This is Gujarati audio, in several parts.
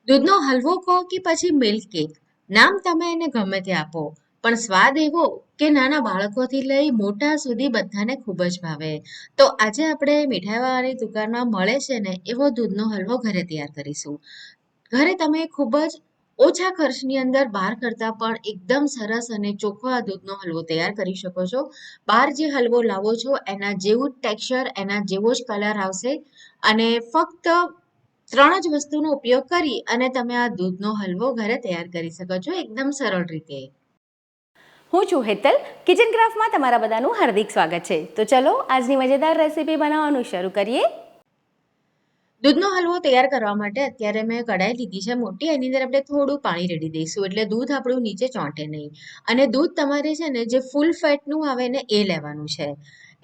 દૂધનો હલવો કહો કે પછી મિલ્ક કેક, નામ તમે એને ગમે તે આપો, પણ સ્વાદ એવો કે નાના બાળકોથી લઈ મોટા સુધી બધાને ખૂબ જ ભાવે. તો આજે આપણે મીઠાઈવાળાની દુકાનમાં મળે છે ને એવો દૂધનો હલવો ઘરે તૈયાર કરીશું. ઘરે તમે ખૂબ જ ઓછા ખર્ચની અંદર બહાર કરતાં પણ એકદમ સરસ અને ચોખ્ખો આ દૂધનો હલવો તૈયાર કરી શકો છો. બહાર જે હલવો લાવો છો એના જેવું જ ટેક્સચર, એના જેવો જ કલર આવશે અને ફક્ત 3 જ વસ્તુનો ઉપયોગ કરી અને તમે આ દૂધનો હલવો ઘરે તૈયાર કરી શકો છો એકદમ સરળ રીતે. હું છું હેતલ, કિચન ક્રાફ્ટમાં તમારા બધાનું હાર્દિક સ્વાગત છે. તો ચલો આજની મજેદાર રેસીપી બનાવવાનું શરૂ કરીએ. દૂધનો હલવો તૈયાર કરવા માટે અત્યારે મેં કઢાઈ લીધી છે મોટી, એની અંદર આપણે થોડું પાણી રેડી દઈશું એટલે દૂધ આપણું નીચે ચોંટે નહીં. અને દૂધ તમારે છે ને જે ફૂલ ફેટનું આવે ને એ લેવાનું છે.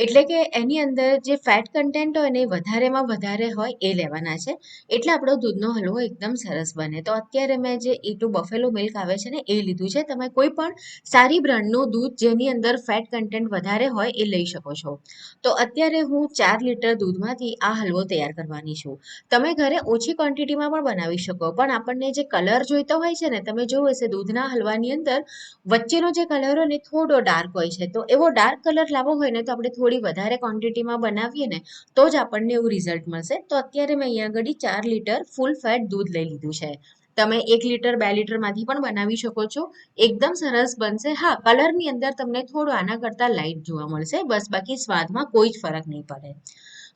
એટલે કે એની અંદર જે ફેટ કન્ટેન્ટ હોય ને એ વધારેમાં વધારે હોય એ લેવાના છે. એટલે આપણો દૂધનો હલવો એકદમ સરસ બને. તો અત્યારે મેં જે E2 બફેલો મિલ્ક આવે છે ને એ લીધું છે. તમે કોઈ પણ સારી બ્રાન્ડનું દૂધ જેની અંદર ફેટ કન્ટેન્ટ વધારે હોય એ લઈ શકો છો. તો અત્યારે હું 4 લીટર દૂધમાંથી આ હલવો તૈયાર કરવાની છું. તમે ઘરે ઓછી ક્વોન્ટિટીમાં પણ બનાવી શકો, પણ આપણને જે કલર જોઈતો હોય છે ને, તમે જોયું હશે દૂધના હલવાની અંદર વચ્ચેનો જે કલર હોય ને થોડો ડાર્ક હોય છે. તો એવો ડાર્ક કલર લાવવો હોય ને તો આપણે થોડી વધારે ક્વોન્ટિટીમાં બનાવીએ ને તો જ આપણને એવું રિઝલ્ટ મળશે. તો અત્યારે મેં અહીંયા આગળ 4 લીટર ફૂલ ફેટ દૂધ લઈ લીધું છે. તમે 1 લીટર 2 લીટરમાંથી પણ બનાવી શકો છો. એકદમ સરસ બનશે. હા, કલરની અંદર તમને થોડું આના કરતાં લાઇટ જોવા મળશે બસ, બાકી સ્વાદમાં કોઈ જ ફરક નહીં પડે.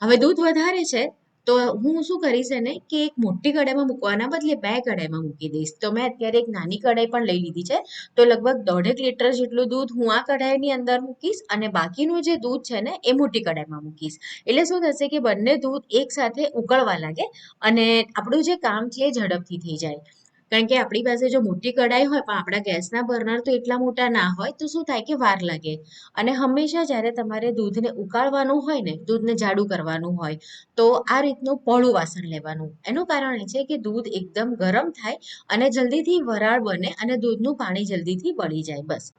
હવે દૂધ વધારે છે તો હું શું કરીશ એને કે એક મોટી કઢાઈમાં મૂકવાના બદલે 2 કઢાઈમાં મૂકી દઈશ. તો મેં અત્યારે એક નાની કઢાઈ પણ લઈ લીધી છે. તો લગભગ 1.5 લીટર જેટલું દૂધ હું આ કઢાઈની અંદર મૂકીશ અને બાકીનું જે દૂધ છે ને એ મોટી કઢાઈમાં મૂકીશ. એટલે શું થશે કે બંને દૂધ એકસાથે ઉકળવા લાગે અને આપણું જે કામ છે એ ઝડપથી થઈ જાય. કારણ કે આપણી પાસે જો મોટી કઢાઈ હોય પણ આપણા ગેસના બર્નર તો એટલા મોટા ના હોય તો શું થાય કે વાર લાગે. અને હંમેશા જ્યારે તમારે દૂધને ઉકાળવાનું હોય ને, દૂધને જાડું કરવાનું હોય તો આ રીતનું પહોળું વાસણ લેવાનું. એનું કારણ એ છે કે દૂધ એકદમ ગરમ થાય અને જલ્દીથી વરાળ બને અને દૂધનું પાણી જલ્દીથી બળી જાય. બસ,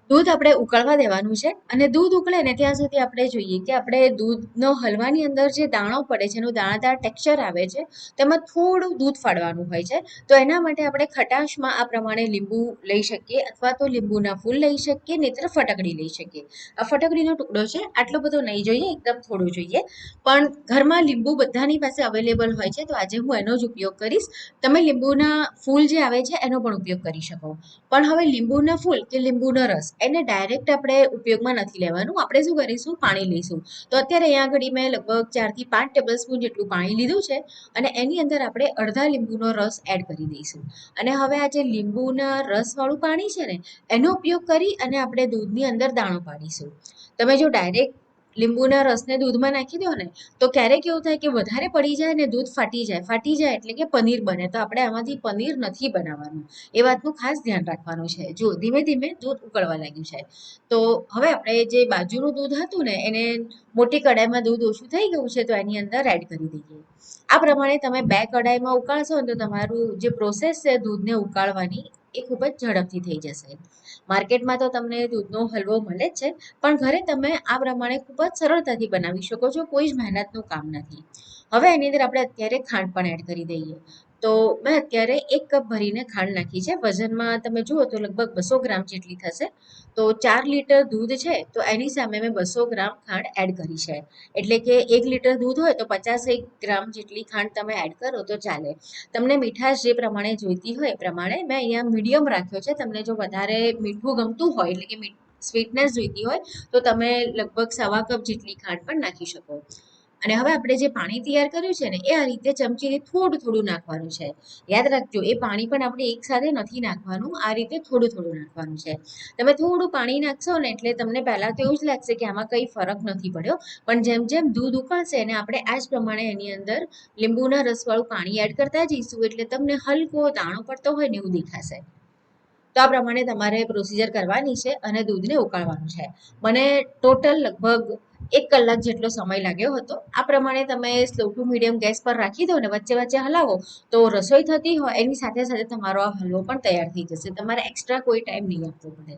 દૂધ આપણે ઉકળવા દેવાનું છે અને દૂધ ઉકળે ને ત્યાં સુધી આપણે જોઈએ કે આપણે દૂધનો હલવાની અંદર જે દાણો પડે છે એનું દાણાદાર ટેક્સચર આવે છે તેમાં થોડું દૂધ ફાડવાનું હોય છે. તો એના માટે આપણે ખટાશમાં આ પ્રમાણે લીંબુ લઈ શકીએ અથવા તો લીંબુના ફૂલ લઈ શકીએ, નહીંતર ફટકડી લઈ શકીએ. આ ફટકડીનો ટુકડો છે, આટલો બધો નહીં જોઈએ, એકદમ થોડું જોઈએ. પણ ઘરમાં લીંબુ બધાની પાસે અવેલેબલ હોય છે તો આજે હું એનો જ ઉપયોગ કરીશ. તમે લીંબુના ફૂલ જે આવે છે એનો પણ ઉપયોગ કરી શકો. પણ હવે લીંબુના ફૂલ કે લીંબુનો રસ એને ડાયરેક્ટ આપણે ઉપયોગમાં નથી લેવાનું. આપણે શું કરીશું, પાણી લઈશું. તો અત્યારે અહીંયા આગળ મેં લગભગ 4 થી 5 ટેબલ સ્પૂન જેટલું પાણી લીધું છે અને એની અંદર આપણે અડધા લીંબુનો રસ એડ કરી દઈશું. અને હવે આ જે લીંબુના રસવાળું પાણી છે ને એનો ઉપયોગ કરી અને આપણે દૂધની અંદર દાણો પાડીશું. તમે જો ડાયરેક્ટ લીંબુના રસને દૂધમાં નાખી દો ને તો ક્યારેક એવું થાય કે વધારે પડી જાય ને દૂધ ફાટી જાય. ફાટી જાય એટલે કે પનીર બને. તો આપણે આમાંથી પનીર નથી બનાવવાનું. એ વાતનું ખાસ ધ્યાન રાખવાનું છે. જો ધીમે ધીમે દૂધ ઉકળવા લાગ્યું છે તો હવે આપણે જે બાજુનું દૂધ હતું ને એને મોટી કઢાઈમાં દૂધ ઓછું થઈ ગયું છે તો એની અંદર એડ કરી દઈએ. આ પ્રમાણે તમે 2 કઢાઈમાં ઉકાળશો ને તો તમારું જે પ્રોસેસ છે દૂધને ઉકાળવાની એ ખૂબ જ ઝડપથી થઈ જશે. માર્કેટમાં તો તમને દૂધનો હલવો મળે જ છે, પણ ઘરે તમે આ પ્રમાણે ખૂબ જ સરળતાથી બનાવી શકો છો. કોઈ જ મહેનતનું કામ નથી. હવે એની અંદર આપણે અત્યારે ખાંડ પણ એડ કરી દઈએ. તો મેં અત્યારે 1 કપ ભરીને ખાંડ નાખી છે. વજનમાં તમે જુઓ તો લગભગ 200 ગ્રામ જેટલી થશે. તો 4 લીટર દૂધ છે તો એની સામે મેં 200 ગ્રામ ખાંડ એડ કરી છે. એટલે કે 1 લીટર દૂધ હોય તો 50 ગ્રામ જેટલી ખાંડ તમે એડ કરો તો ચાલે. તમને મીઠાશ જે પ્રમાણે જોઈતી હોય એ પ્રમાણે મેં અહીંયા મીડિયમ રાખ્યો છે. તમને જો વધારે મીઠું ગમતું હોય એટલે કે સ્વીટનેસ જોઈતી હોય તો તમે લગભગ 1/2 કપ જેટલી ખાંડ પણ નાખી શકો. અને હવે આપણે જે પાણી તૈયાર કર્યું છે ને એ આ રીતે ચમચીથી થોડું થોડું નાખવાનું છે. યાદ રાખજો, એ પાણી પણ આપણે એકસાથે નથી નાખવાનું, આ રીતે થોડું થોડું નાખવાનું છે. તમે થોડું પાણી નાખશો ને એટલે તમને પહેલાં તો એવું જ લાગશે કે આમાં કંઈ ફરક નથી પડ્યો, પણ જેમ જેમ દૂધ ઉકળશે ને આપણે આ જ પ્રમાણે એની અંદર લીંબુના રસવાળું પાણી એડ કરતા જઈશું એટલે તમને હલકો દાણો પડતો હોય ને એવું દેખાશે. તો આ પ્રમાણે તમારે પ્રોસીજર કરવાની છે અને દૂધને ઉકાળવાનું છે. મને ટોટલ લગભગ 1 કલાક જેટલો સમય લાગ્યો હતો. આ પ્રમાણે તમે સ્લો ટુ મીડિયમ ગેસ પર રાખી દો ને વચ્ચે વચ્ચે હલાવો તો રસોઈ થતી હોય એની સાથે સાથે તમારો આ હલવો પણ તૈયાર થઈ જશે. તમારે એક્સ્ટ્રા કોઈ ટાઈમ નહીં આપવો પડે.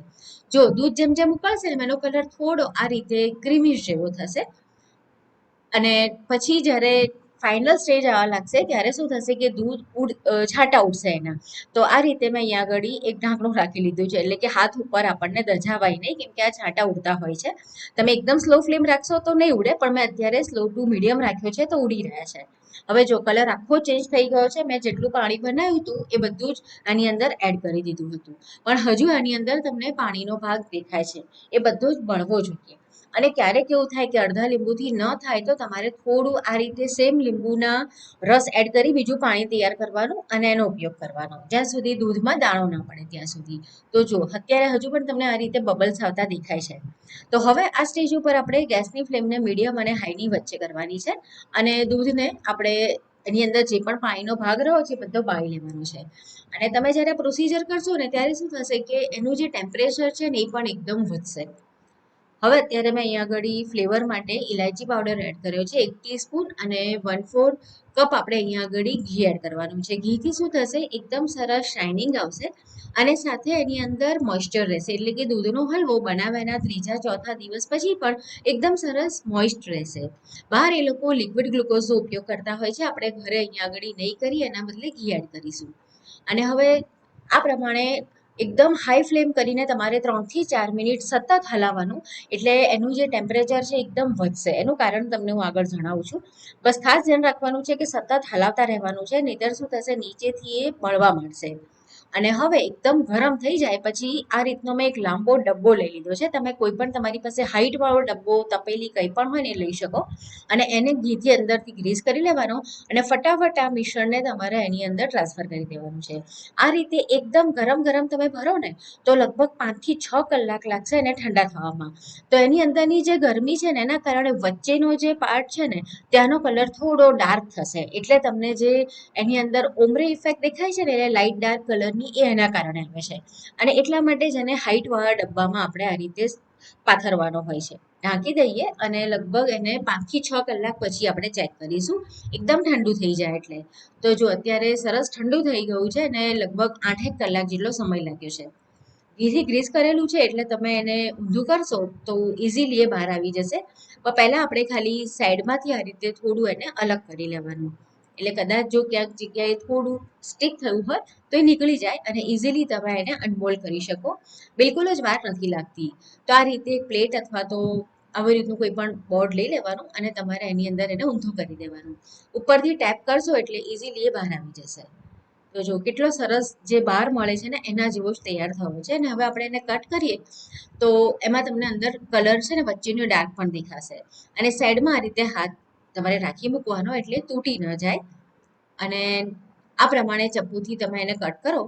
જો દૂધ જેમ જેમ ઉકળશે ને એનો કલર થોડો આ રીતે ક્રીમીશ જેવો થશે અને પછી જ્યારે ફાઇનલ સ્ટેજ આવવા લાગશે ત્યારે શું થશે કે છાંટા ઉડશે એના. તો આ રીતે મેં અહીંયા આગળ એક ઢાંકણું રાખી લીધું છે, એટલે કે હાથ ઉપર આપણને દજાવાય નહીં, કેમ કે આ છાંટા ઉડતા હોય છે. તમે એકદમ સ્લો ફ્લેમ રાખશો તો નહીં ઉડે, પણ મેં અત્યારે સ્લો ટુ મીડિયમ રાખ્યો છે તો ઉડી રહ્યા છે. હવે જો કલર આખો ચેન્જ થઈ ગયો છે. મેં જેટલું પાણી બનાવ્યું હતું એ બધું જ આની અંદર એડ કરી દીધું હતું, પણ હજુ આની અંદર તમને પાણીનો ભાગ દેખાય છે. એ બધો જ બળવો જોઈએ. અને ક્યારેક એવું થાય કે અડધા લીંબુથી ન થાય તો તમારે થોડું આ રીતે સેમ લીંબુના રસ એડ કરી બીજું પાણી તૈયાર કરવાનું અને એનો ઉપયોગ કરવાનો, જ્યાં સુધી દૂધમાં દાણો ના પડે ત્યાં સુધી. તો જો અત્યારે હજુ પણ તમને આ રીતે બબલ્સ આવતા દેખાય છે. તો હવે આ સ્ટેજ ઉપર આપણે ગેસની ફ્લેમને મીડિયમ અને હાઈની વચ્ચે કરવાની છે, અને દૂધને આપણે એની અંદર જે પણ પાણીનો ભાગ રહ્યો છે બધો બાળી લેવાનો છે. અને તમે જ્યારે પ્રોસીજર કરશો ને ત્યારે શું થશે કે એનું જે ટેમ્પરેચર છે ને એ પણ એકદમ વધશે. હવે અત્યારે મેં અહીંયા આગળ ફ્લેવર માટે ઇલાયચી પાવડર એડ કર્યો છે 1 ટીસ્પૂન, અને 1/4 કપ આપણે અહીંયા આગળ ઘી એડ કરવાનું છે. ઘીથી શું થશે, એકદમ સરસ શાઇનિંગ આવશે, અને સાથે એની અંદર મોઇસ્ચર રહેશે, એટલે કે દૂધનો હલવો બનાવ્યાના 3જા-4થા દિવસ પછી પણ એકદમ સરસ મોઇસ્ટ રહેશે. બહાર એ લોકો લિક્વિડ ગ્લુકોઝનો ઉપયોગ કરતા હોય છે, આપણે ઘરે અહીંયા આગળ નહીં કરી, એના બદલે ઘી એડ કરીશું. અને હવે આ પ્રમાણે એકદમ હાઈ ફ્લેમ કરીને તમારે 3 થી 4 મિનિટ સતત હલાવવાનું, એટલે એનું જે ટેમ્પરેચર છે એકદમ વધશે. એનું કારણ તમને હું આગળ જણાવું છું. બસ ખાસ ધ્યાન રાખવાનું છે કે સતત હલાવતા રહેવાનું છે, નહીંતર શું થશે, નીચેથી એ બળવા માંડશે. અને હવે એકદમ ગરમ થઈ જાય પછી આ રીતનો મેં એક લાંબો ડબ્બો લઈ લીધો છે. તમે કોઈ પણ તમારી પાસે હાઈટવાળો ડબ્બો, તપેલી કંઈ પણ હોય ને એ લઈ શકો, અને એને ઘીથી અંદરથી ગ્રીસ કરી લેવાનો, અને ફટાફટ આ મિશ્રણને તમારે એની અંદર ટ્રાન્સફર કરી દેવાનું છે. આ રીતે એકદમ ગરમ ગરમ તમે ભરો ને તો લગભગ 5 થી 6 કલાક લાગશે એને ઠંડા થવામાં. તો એની અંદરની જે ગરમી છે ને એના કારણે વચ્ચેનો જે પાર્ટ છે ને ત્યાંનો કલર થોડો ડાર્ક થશે, એટલે તમને જે એની અંદર ઓમ્bre ઇફેક્ટ દેખાય છે ને એટલે લાઇટ ડાર્ક કલરની, એ એના કારણે આવે છે. અને એટલા માટે જ એને હાઈટવાળા ડબ્બામાં આપણે આ રીતે પાથરવાનો હોય છે. ઢાંકી દઈએ અને લગભગ એને 5 થી 6 કલાક પછી આપણે ચેક કરીશું, એકદમ ઠંડુ થઈ જાય એટલે. તો જો અત્યારે સરસ ઠંડુ થઈ ગયું છે, અને લગભગ 8-1 કલાક જેટલો સમય લાગ્યો છે. ઘીથી ગ્રીસ કરેલું છે એટલે તમે એને ઊંધું કરશો તો ઇઝીલી એ બહાર આવી જશે. પણ પહેલાં આપણે ખાલી સાઈડમાંથી આ રીતે થોડું એને અલગ કરી લેવાનું, એટલે કદાચ જો ક્યાંક જગ્યાએ થોડું સ્ટીક થયું હોય તો એ નીકળી જાય, અને ઇઝીલી તમે એને અનમોલ્ડ કરી શકો. બિલકુલ જ વાર નથી લાગતી. તો આ રીતે એક પ્લેટ અથવા તો આવી રીતનું કોઈ પણ બોર્ડ લઈ લેવાનું, અને તમારે એની અંદર એને ઊંધું કરી દેવાનું. ઉપરથી ટેપ કરશો એટલે ઇઝીલી એ બહાર આવી જશે. તો જો કેટલો સરસ જે બહાર મળે છે ને એના જેવો જ તૈયાર થયો છે. અને હવે આપણે એને કટ કરીએ તો એમાં તમને અંદર કલર છે ને વચ્ચેનો ડાર્ક પણ દેખાશે, અને સાઈડમાં આ રીતે હાથ તમારે રાખી મૂકવાનો એટલે તૂટી ન જાય. અને આ પ્રમાણે ચપ્પુથી તમે એને કટ કરો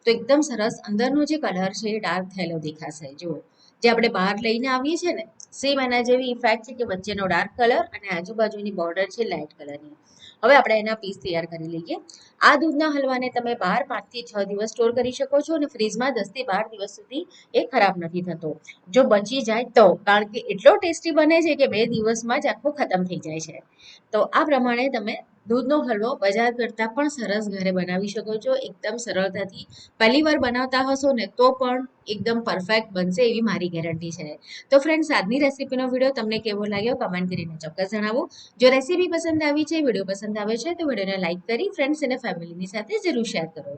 તો એકદમ સરસ અંદરનો જે કલર છે એ ડાર્ક થયેલો દેખાશે. જુઓ, જે આપણે બહાર લઈને આવીએ છીએ ને સેમ એના જેવી ઇફેક્ટ છે, કે વચ્ચેનો ડાર્ક કલર અને આજુબાજુની બોર્ડર છે લાઇટ કલરની. હવે આપણે એના પીસ તૈયાર કરી લઈએ. આ દૂધના હલવાને તમે બહાર 5 થી 6 દિવસ સ્ટોર કરી શકો છો, અને ફ્રીજમાં 10 થી 12 દિવસ સુધી એ ખરાબ નથી થતો, જો બચી જાય તો. કારણ કે એટલો ટેસ્ટી બને છે કે 2 દિવસમાં જ આખો ખતમ થઈ જાય છે. તો આ પ્રમાણે તમે દૂધનો હલવો બજાર કરતાં પણ સરસ ઘરે બનાવી શકો છો, એકદમ સરળતાથી. પહેલી વાર બનાવતા હશો ને તો પણ એકદમ પરફેક્ટ બનશે એવી મારી ગેરંટી છે. તો ફ્રેન્ડ્સ, આજની રેસીપીનો વિડીયો તમને કેવો લાગ્યો કમેન્ટ કરીને ચોક્કસ જણાવો. જો રેસીપી પસંદ આવી છે, વિડીયો પસંદ આવે છે તો વિડીયોને લાઇક કરી ફ્રેન્ડ્સ અને ફેમિલીની સાથે જરૂર શેર કરો.